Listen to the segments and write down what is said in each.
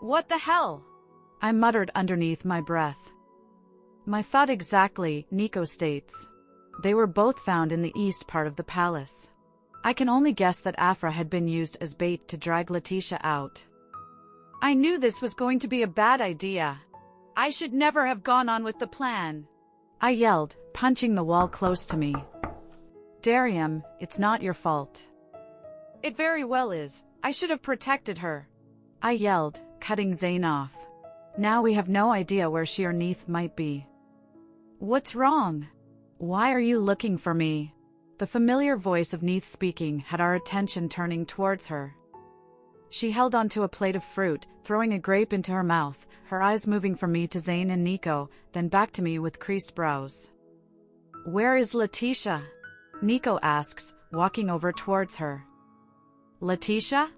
What the hell? I muttered underneath my breath. My thought exactly, Nico states. They were both found in the east part of the palace. I can only guess that Afra had been used as bait to drag Letitia out. I knew this was going to be a bad idea. I should never have gone on with the plan. I yelled, punching the wall close to me. Darium, it's not your fault. It very well is. I should have protected her. I yelled, cutting Zane off. Now we have no idea where she or Neith might be. What's wrong? Why are you looking for me? The familiar voice of Neith speaking had our attention turning towards her. She held onto a plate of fruit, throwing a grape into her mouth, her eyes moving from me to Zane and Nico, then back to me with creased brows. Where is Letitia? Nico asks, walking over towards her. Letitia?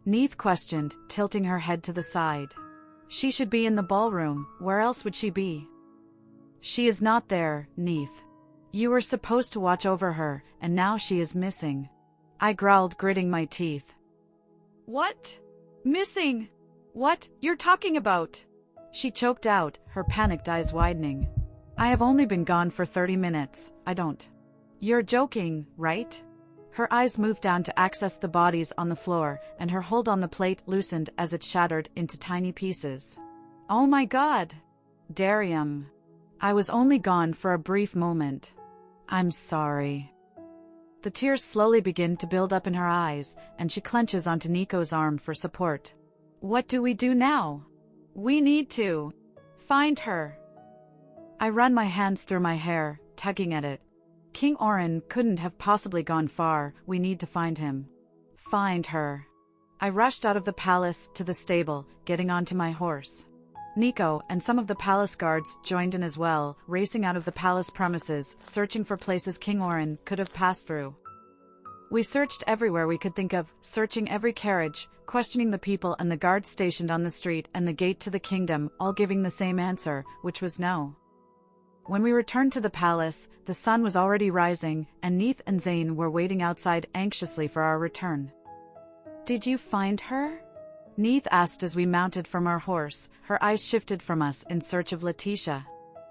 Neith questioned, tilting her head to the side. She should be in the ballroom, where else would she be? She is not there, Neith. You were supposed to watch over her, and now she is missing. I growled, gritting my teeth. What? Missing? What you're talking about? She choked out, her panicked eyes widening. I have only been gone for 30 minutes, I don't. You're joking, right? Her eyes moved down to access the bodies on the floor, and her hold on the plate loosened as it shattered into tiny pieces. Oh my God! Darium. I was only gone for a brief moment. I'm sorry. The tears slowly begin to build up in her eyes, and she clenches onto Nico's arm for support. What do we do now? We need to find her. I run my hands through my hair, tugging at it. King Orin couldn't have possibly gone far, we need to find him. Find her. I rushed out of the palace to the stable, getting onto my horse. Nico and some of the palace guards joined in as well, racing out of the palace premises, searching for places King Orin could have passed through. We searched everywhere we could think of, searching every carriage, questioning the people and the guards stationed on the street and the gate to the kingdom, all giving the same answer, which was no. When we returned to the palace, the sun was already rising, and Neith and Zane were waiting outside anxiously for our return. Did you find her? Neith asked as we mounted from our horse, her eyes shifted from us in search of Letitia.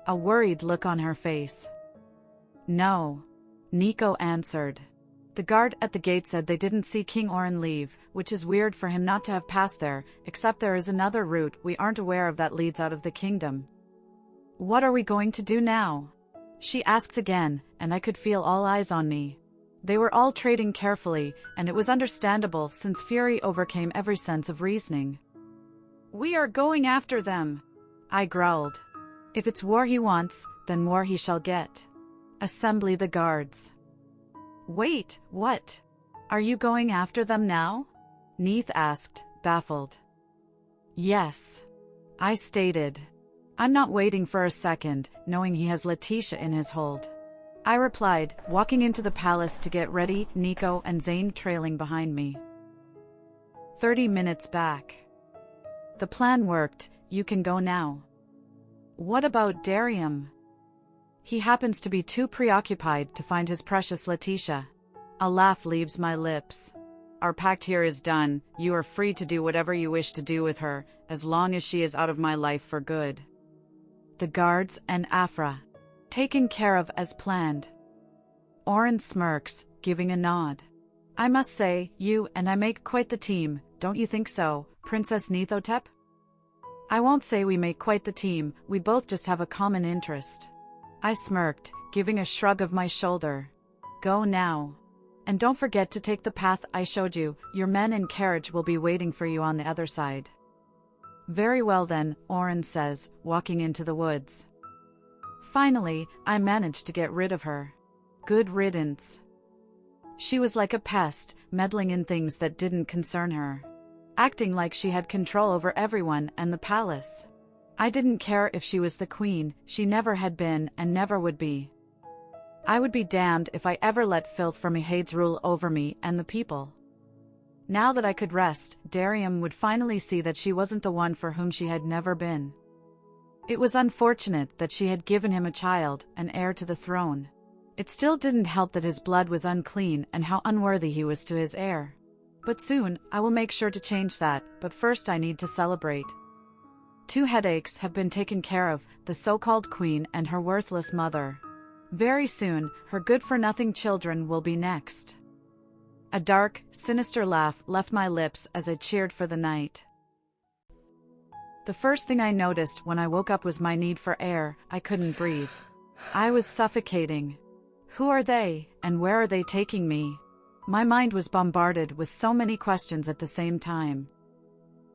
A worried look on her face. No. Nico answered. The guard at the gate said they didn't see King Orin leave, which is weird for him not to have passed there, except there is another route we aren't aware of that leads out of the kingdom. What are we going to do now? She asks again, and I could feel all eyes on me. They were all trading carefully, and it was understandable since fury overcame every sense of reasoning. We are going after them, I growled. If it's war he wants, then war he shall get. Assemble the guards. Wait, what? Are you going after them now? Neith asked, baffled. Yes. I stated. I'm not waiting for a second, knowing he has Letitia in his hold. I replied, walking into the palace to get ready, Nico and Zane trailing behind me. 30 minutes back. The plan worked, you can go now. What about Darium? He happens to be too preoccupied to find his precious Letitia. A laugh leaves my lips. Our pact here is done, you are free to do whatever you wish to do with her, as long as she is out of my life for good. The guards and Afra. Taken care of as planned. Orin smirks, giving a nod. I must say, you and I make quite the team, don't you think so, Princess Neithotep? I won't say we make quite the team, we both just have a common interest. I smirked, giving a shrug of my shoulder. Go now. And don't forget to take the path I showed you, your men and carriage will be waiting for you on the other side. Very well then, Orin says, walking into the woods. Finally, I managed to get rid of her. Good riddance. She was like a pest, meddling in things that didn't concern her. Acting like she had control over everyone and the palace. I didn't care if she was the queen, she never had been and never would be. I would be damned if I ever let filth from Ehades rule over me and the people. Now that I could rest, Darium would finally see that she wasn't the one for whom she had never been. It was unfortunate that she had given him a child, an heir to the throne. It still didn't help that his blood was unclean and how unworthy he was to his heir. But soon, I will make sure to change that, but first I need to celebrate. 2 headaches have been taken care of, the so-called queen and her worthless mother. Very soon, her good-for-nothing children will be next. A dark, sinister laugh left my lips as I cheered for the night. The first thing I noticed when I woke up was my need for air. I couldn't breathe. I was suffocating. Who are they, and where are they taking me? My mind was bombarded with so many questions at the same time.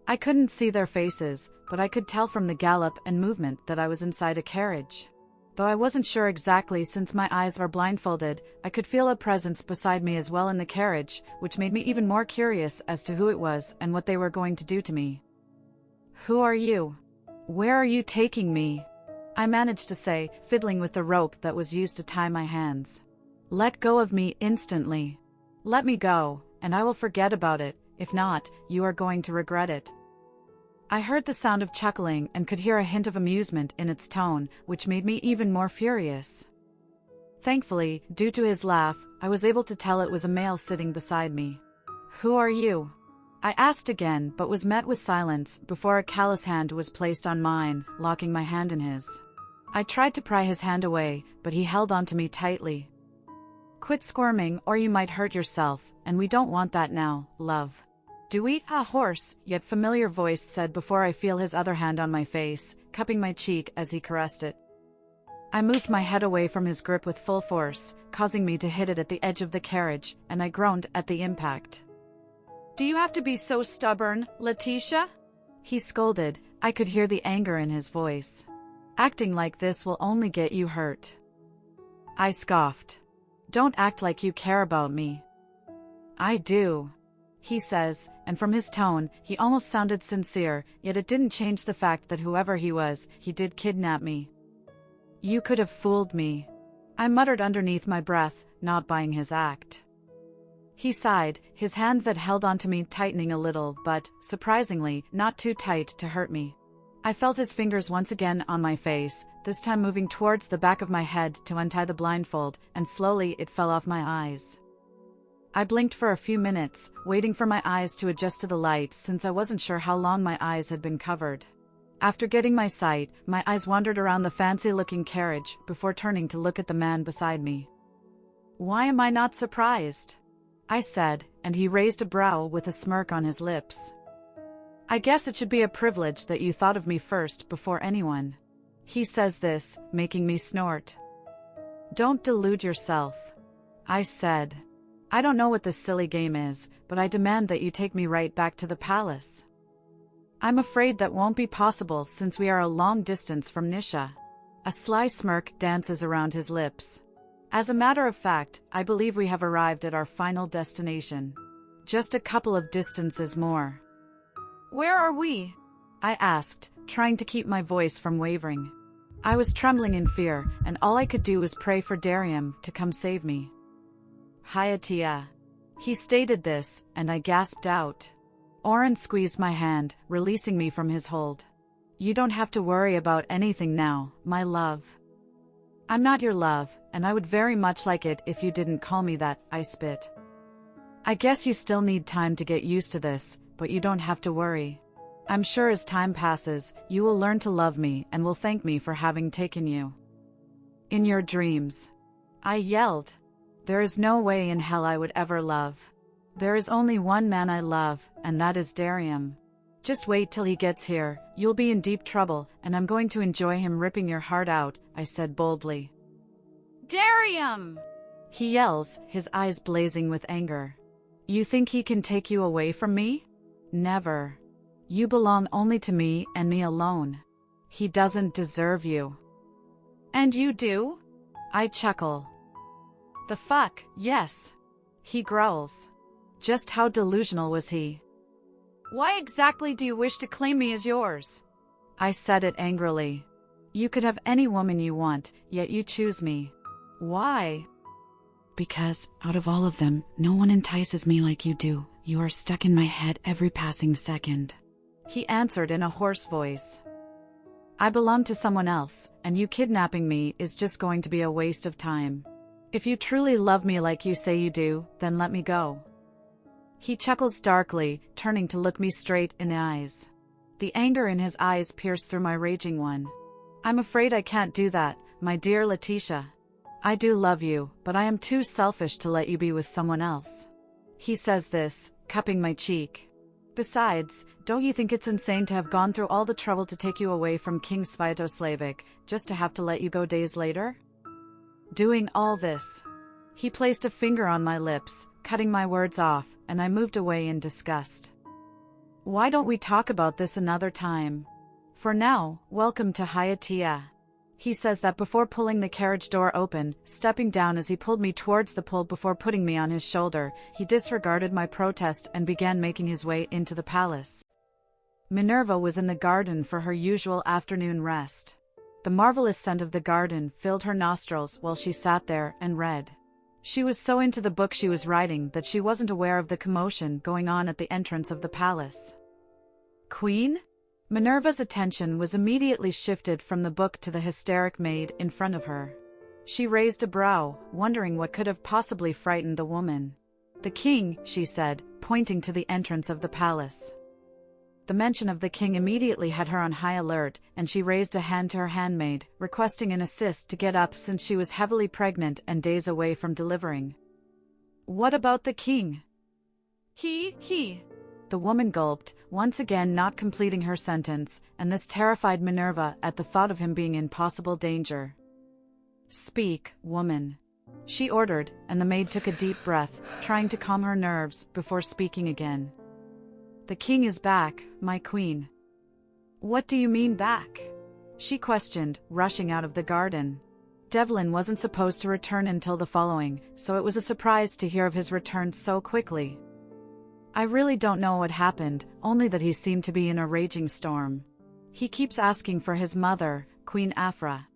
I couldn't see their faces, but I could tell from the gallop and movement that I was inside a carriage. Though I wasn't sure exactly since my eyes were blindfolded, I could feel a presence beside me as well in the carriage, which made me even more curious as to who it was and what they were going to do to me. "Who are you? Where are you taking me?" I managed to say, fiddling with the rope that was used to tie my hands. "Let go of me instantly. Let me go, and I will forget about it. If not, you are going to regret it." I heard the sound of chuckling and could hear a hint of amusement in its tone, which made me even more furious. Thankfully, due to his laugh, I was able to tell it was a male sitting beside me. "Who are you?" I asked again, but was met with silence before a callous hand was placed on mine, locking my hand in his. I tried to pry his hand away, but he held onto me tightly. "Quit squirming or you might hurt yourself, and we don't want that now, love." "Do we?" A hoarse, yet familiar voice said before I feel his other hand on my face, cupping my cheek as he caressed it. I moved my head away from his grip with full force, causing me to hit it at the edge of the carriage, and I groaned at the impact. "Do you have to be so stubborn, Letitia?" he scolded. I could hear the anger in his voice. "Acting like this will only get you hurt." I scoffed. "Don't act like you care about me." "I do," he says, and from his tone, he almost sounded sincere, yet it didn't change the fact that whoever he was, he did kidnap me. "You could have fooled me," I muttered underneath my breath, not buying his act. He sighed, his hand that held onto me tightening a little, but, surprisingly, not too tight to hurt me. I felt his fingers once again on my face, this time moving towards the back of my head to untie the blindfold, and slowly it fell off my eyes. I blinked for a few minutes, waiting for my eyes to adjust to the light since I wasn't sure how long my eyes had been covered. After getting my sight, my eyes wandered around the fancy-looking carriage before turning to look at the man beside me. "Why am I not surprised?" I said, and he raised a brow with a smirk on his lips. "I guess it should be a privilege that you thought of me first before anyone." He says this, making me snort. "Don't delude yourself," I said. "I don't know what this silly game is, but I demand that you take me right back to the palace." "I'm afraid that won't be possible since we are a long distance from Nisha." A sly smirk dances around his lips. "As a matter of fact, I believe we have arrived at our final destination. Just a couple of distances more." "Where are we?" I asked, trying to keep my voice from wavering. I was trembling in fear, and all I could do was pray for Darium to come save me. "Hayatia." He stated this, and I gasped out. Oren squeezed my hand, releasing me from his hold. "You don't have to worry about anything now, my love." "I'm not your love, and I would very much like it if you didn't call me that," I spit. "I guess you still need time to get used to this, but you don't have to worry. I'm sure as time passes, you will learn to love me and will thank me for having taken you." "In your dreams," I yelled. "There is no way in hell I would ever love. There is only one man I love, and that is Darium. Just wait till he gets here, you'll be in deep trouble, and I'm going to enjoy him ripping your heart out," I said boldly. "Darium!" he yells, his eyes blazing with anger. "You think he can take you away from me? Never. You belong only to me and me alone. He doesn't deserve you." "And you do?" I chuckle. "The fuck, yes," he growls. Just how delusional was he? "Why exactly do you wish to claim me as yours?" I said it angrily. "You could have any woman you want, yet you choose me. Why?" "Because, out of all of them, no one entices me like you do. You are stuck in my head every passing second," he answered in a hoarse voice. "I belong to someone else, and you kidnapping me is just going to be a waste of time. If you truly love me like you say you do, then let me go." He chuckles darkly, turning to look me straight in the eyes. The anger in his eyes pierced through my raging one. I'm afraid I can't do that, my dear Letitia. I do love you, but I am too selfish to let you be with someone else. He says this, cupping my cheek. Besides, don't you think it's insane to have gone through all the trouble to take you away from King Sviatoslavic, just to have to let you go days later? Doing all this. He placed a finger on my lips, cutting my words off, and I moved away in disgust. Why don't we talk about this another time? For now, welcome to Hayatia. He says that before pulling the carriage door open, stepping down as he pulled me towards the pole before putting me on his shoulder. He disregarded my protest and began making his way into the palace. Minerva was in the garden for her usual afternoon rest. The marvelous scent of the garden filled her nostrils while she sat there and read. She was so into the book she was writing that she wasn't aware of the commotion going on at the entrance of the palace. Queen? Minerva's attention was immediately shifted from the book to the hysteric maid in front of her. She raised a brow, wondering what could have possibly frightened the woman. The king, she said, pointing to the entrance of the palace. The mention of the king immediately had her on high alert, and she raised a hand to her handmaid, requesting an assist to get up since she was heavily pregnant and days away from delivering. What about the king? He. The woman gulped, once again not completing her sentence, and this terrified Minerva at the thought of him being in possible danger. Speak, woman. She ordered, and the maid took a deep breath, trying to calm her nerves before speaking again. The king is back, my queen. What do you mean back? She questioned, rushing out of the garden. Devlin wasn't supposed to return until the following, so it was a surprise to hear of his return so quickly. I really don't know what happened, only that he seemed to be in a raging storm. He keeps asking for his mother, Queen Afra.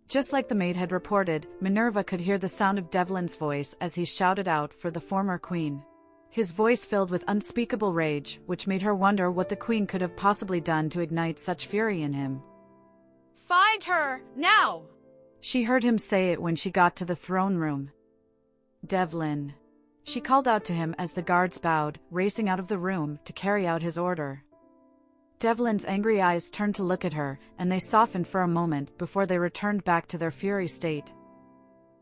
Just like the maid had reported, Minerva could hear the sound of Devlin's voice as he shouted out for the former queen. His voice filled with unspeakable rage, which made her wonder what the queen could have possibly done to ignite such fury in him. Find her, now! She heard him say it when she got to the throne room. Devlin. She called out to him as the guards bowed, racing out of the room to carry out his order. Devlin's angry eyes turned to look at her, and they softened for a moment before they returned back to their fury state.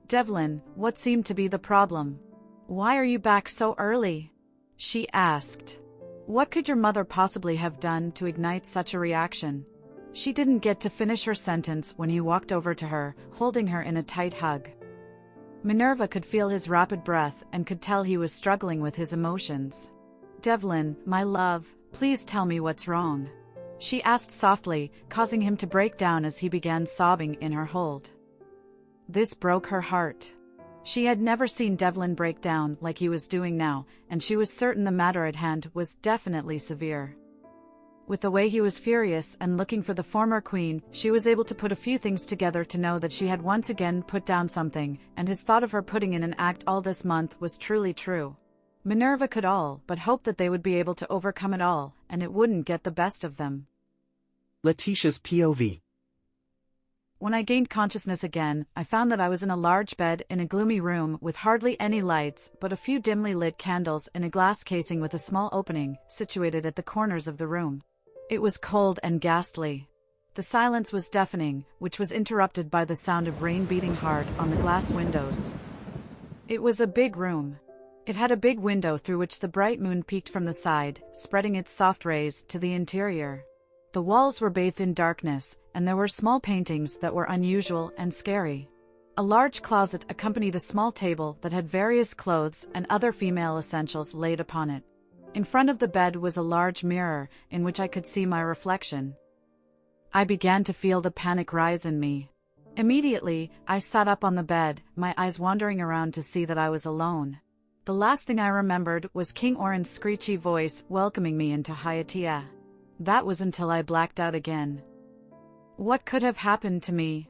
Devlin, what seemed to be the problem? Why are you back so early? She asked. What could your mother possibly have done to ignite such a reaction? She didn't get to finish her sentence when he walked over to her, holding her in a tight hug. Minerva could feel his rapid breath and could tell he was struggling with his emotions. Devlin, my love, please tell me what's wrong. She asked softly, causing him to break down as he began sobbing in her hold. This broke her heart. She had never seen Devlin break down like he was doing now, and she was certain the matter at hand was definitely severe. With the way he was furious and looking for the former queen, she was able to put a few things together to know that she had once again put down something, and his thought of her putting in an act all this month was truly true. Minerva could all but hope that they would be able to overcome it all, and it wouldn't get the best of them. Letitia's POV. When I gained consciousness again, I found that I was in a large bed in a gloomy room with hardly any lights but a few dimly lit candles in a glass casing with a small opening, situated at the corners of the room. It was cold and ghastly. The silence was deafening, which was interrupted by the sound of rain beating hard on the glass windows. It was a big room. It had a big window through which the bright moon peeked from the side, spreading its soft rays to the interior. The walls were bathed in darkness, and there were small paintings that were unusual and scary. A large closet accompanied a small table that had various clothes and other female essentials laid upon it. In front of the bed was a large mirror, in which I could see my reflection. I began to feel the panic rise in me. Immediately, I sat up on the bed, my eyes wandering around to see that I was alone. The last thing I remembered was King Orin's screechy voice welcoming me into Hayatia. That was until I blacked out again. What could have happened to me?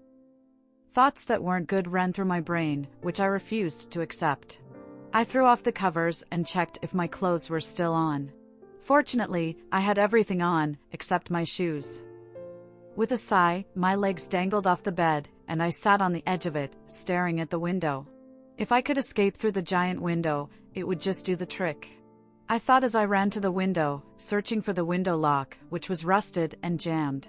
Thoughts that weren't good ran through my brain, which I refused to accept. I threw off the covers and checked if my clothes were still on. Fortunately, I had everything on, except my shoes. With a sigh, my legs dangled off the bed, and I sat on the edge of it, staring at the window. If I could escape through the giant window, it would just do the trick. I thought as I ran to the window, searching for the window lock, which was rusted and jammed.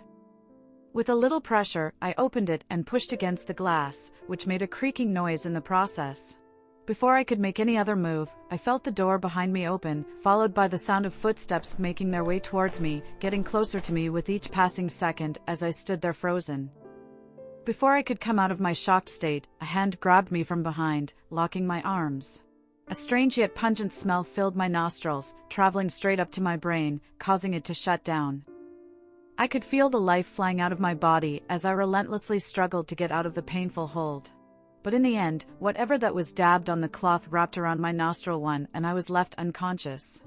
With a little pressure, I opened it and pushed against the glass, which made a creaking noise in the process. Before I could make any other move, I felt the door behind me open, followed by the sound of footsteps making their way towards me, getting closer to me with each passing second as I stood there frozen. Before I could come out of my shocked state, a hand grabbed me from behind, locking my arms. A strange yet pungent smell filled my nostrils, traveling straight up to my brain, causing it to shut down. I could feel the life flying out of my body as I relentlessly struggled to get out of the painful hold. But in the end, whatever that was dabbed on the cloth wrapped around my nostril won, and I was left unconscious.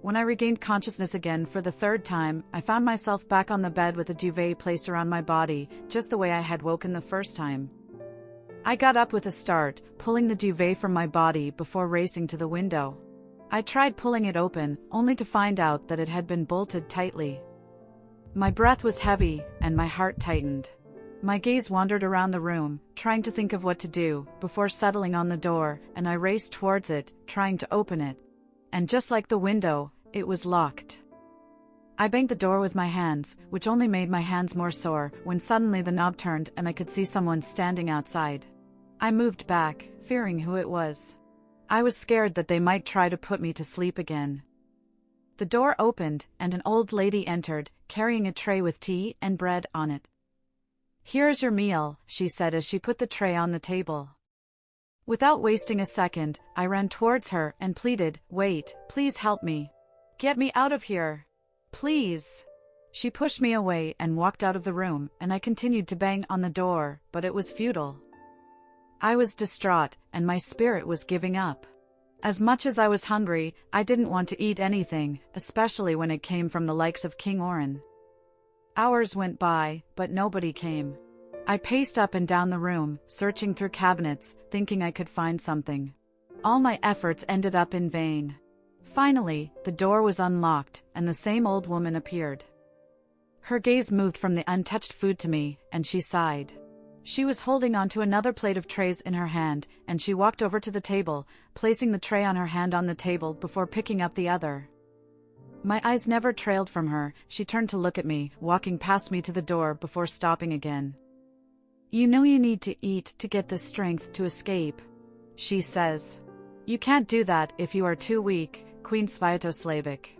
When I regained consciousness again for the third time, I found myself back on the bed with a duvet placed around my body, just the way I had woken the first time. I got up with a start, pulling the duvet from my body before racing to the window. I tried pulling it open, only to find out that it had been bolted tightly. My breath was heavy, and my heart tightened. My gaze wandered around the room, trying to think of what to do, before settling on the door, and I raced towards it, trying to open it. And just like the window, it was locked. I banged the door with my hands, which only made my hands more sore, when suddenly the knob turned and I could see someone standing outside. I moved back, fearing who it was. I was scared that they might try to put me to sleep again. The door opened, and an old lady entered, carrying a tray with tea and bread on it. "Here's your meal," she said as she put the tray on the table. Without wasting a second, I ran towards her and pleaded, "Wait, please help me. Get me out of here. Please." She pushed me away and walked out of the room, and I continued to bang on the door, but it was futile. I was distraught, and my spirit was giving up. As much as I was hungry, I didn't want to eat anything, especially when it came from the likes of King Orin. Hours went by, but nobody came. I paced up and down the room, searching through cabinets, thinking I could find something. All my efforts ended up in vain. Finally, the door was unlocked, and the same old woman appeared. Her gaze moved from the untouched food to me, and she sighed. She was holding onto another plate of trays in her hand, and she walked over to the table, placing the tray on her hand on the table before picking up the other. My eyes never trailed from her. She turned to look at me, walking past me to the door before stopping again. "You know you need to eat to get the strength to escape," she says. "You can't do that if you are too weak, Queen Sviatoslavic."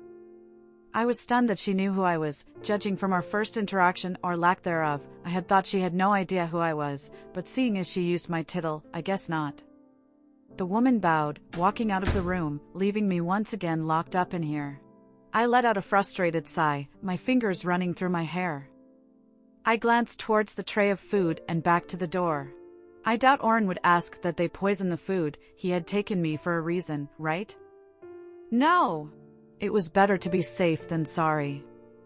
I was stunned that she knew who I was. Judging from our first interaction or lack thereof, I had thought she had no idea who I was, but seeing as she used my tittle, I guess not. The woman bowed, walking out of the room, leaving me once again locked up in here. I let out a frustrated sigh, my fingers running through my hair. I glanced towards the tray of food and back to the door. I doubt Orin would ask that they poison the food. He had taken me for a reason, right? No! It was better to be safe than sorry.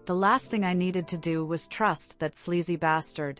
The last thing I needed to do was trust that sleazy bastard.